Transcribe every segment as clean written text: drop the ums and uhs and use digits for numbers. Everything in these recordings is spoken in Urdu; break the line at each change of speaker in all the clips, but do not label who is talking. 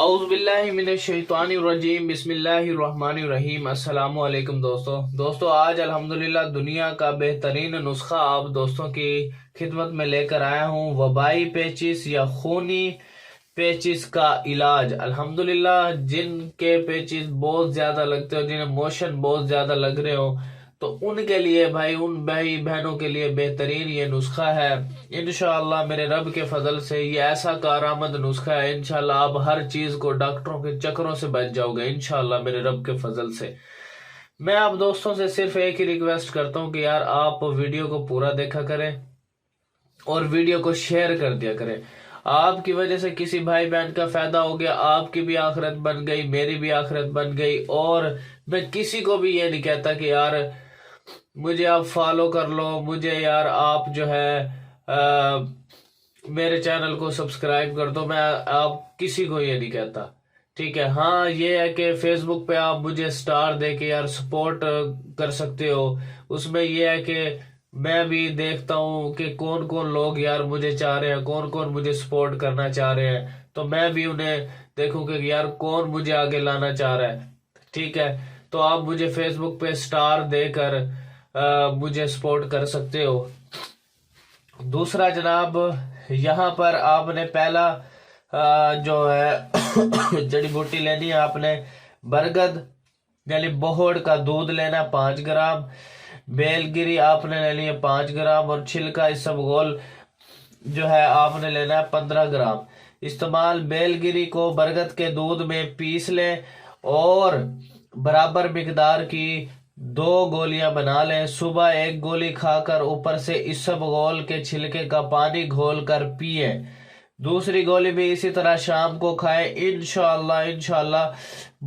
اعوذ باللہ من الشیطان الرجیم، بسم اللہ الرحمن الرحیم۔ السلام علیکم دوستو آج الحمدللہ دنیا کا بہترین نسخہ آپ دوستوں کی خدمت میں لے کر آیا ہوں، وبائی پیچس یا خونی پیچس کا علاج۔ الحمدللہ جن کے پیچس بہت زیادہ لگتے ہو، جنہیں موشن بہت زیادہ لگ رہے ہو، تو ان کے لیے ان بھائی بہنوں کے لیے بہترین یہ نسخہ ہے۔ انشاءاللہ میرے رب کے فضل سے یہ ایسا کارآمد نسخہ ہے، انشاءاللہ آپ ہر چیز کو ڈاکٹروں کے چکروں سے بچ جاؤ گے انشاءاللہ میرے رب کے فضل سے۔ میں آپ دوستوں سے صرف ایک ہی ریکویسٹ کرتا ہوں کہ یار آپ ویڈیو کو پورا دیکھا کریں اور ویڈیو کو شیئر کر دیا کریں۔ آپ کی وجہ سے کسی بھائی بہن کا فائدہ ہو گیا، آپ کی بھی آخرت بن گئی، میری بھی آخرت بن گئی۔ اور میں کسی کو بھی یہ نہیں کہتا کہ یار مجھے آپ فالو کر لو، مجھے یار آپ جو ہے میرے چینل کو سبسکرائب کر دو، میں آپ کسی کو یہ نہیں کہتا، ٹھیک ہے۔ ہاں یہ ہے کہ فیس بک پہ آپ مجھے سٹار دے کے یار سپورٹ کر سکتے ہو، اس میں یہ ہے کہ میں بھی دیکھتا ہوں کہ کون کون لوگ یار مجھے چاہ رہے ہیں، کون کون مجھے سپورٹ کرنا چاہ رہے ہیں، تو میں بھی انہیں دیکھوں کہ یار کون مجھے آگے لانا چاہ رہا ہے، ٹھیک ہے۔ تو آپ مجھے فیس بک پہ سٹار دے کر مجھے سپورٹ کر سکتے ہو۔ دوسرا جناب، یہاں پر آپ نے پہلا جو ہے جڑی بوٹی لینی ہے، آپ نے برگد یعنی بہوڑ کا دودھ لینا 5 گرام، بیل گری آپ نے لینی ہے 5 گرام، اور چھلکا اسبغول جو ہے آپ نے لینا ہے 15 گرام۔ استعمال: بیل گری کو برگد کے دودھ میں پیس لیں اور برابر مقدار کی 2 گولیاں بنا لیں۔ صبح 1 گولی کھا کر اوپر سے اسبغول کے چھلکے کا پانی گھول کر پیئیں۔ دوسری گولی بھی اسی طرح شام کو کھائیں۔ انشاءاللہ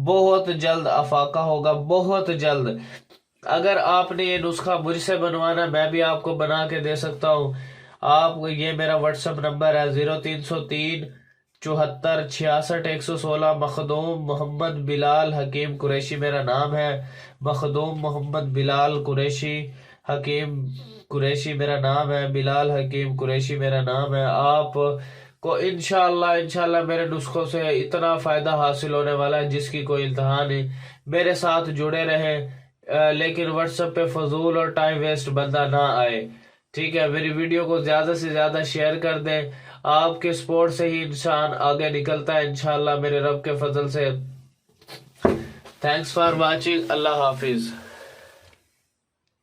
بہت جلد افاقہ ہوگا، بہت جلد۔ اگر آپ نے یہ نسخہ مجھ سے بنوانا، میں بھی آپ کو بنا کے دے سکتا ہوں۔ یہ میرا واٹس ایپ نمبر ہے 0303 74 66 116۔ مخدوم محمد بلال حکیم قریشی میرا نام ہے، مخدوم محمد بلال قریشی حکیم قریشی میرا نام ہے، بلال حکیم قریشی میرا نام ہے۔ آپ کو انشاءاللہ میرے نسخوں سے اتنا فائدہ حاصل ہونے والا ہے جس کی کوئی انتہا نہیں۔ میرے ساتھ جڑے رہیں، لیکن واٹس ایپ پہ فضول اور ٹائم ویسٹ بندہ نہ آئے، ٹھیک ہے۔ میری ویڈیو کو زیادہ سے زیادہ شیئر کر دیں، آپ کے سپورٹ سے ہی انسان آگے نکلتا ہے انشاءاللہ میرے رب کے فضل سے۔ تھینکس فار واچنگ، اللہ حافظ۔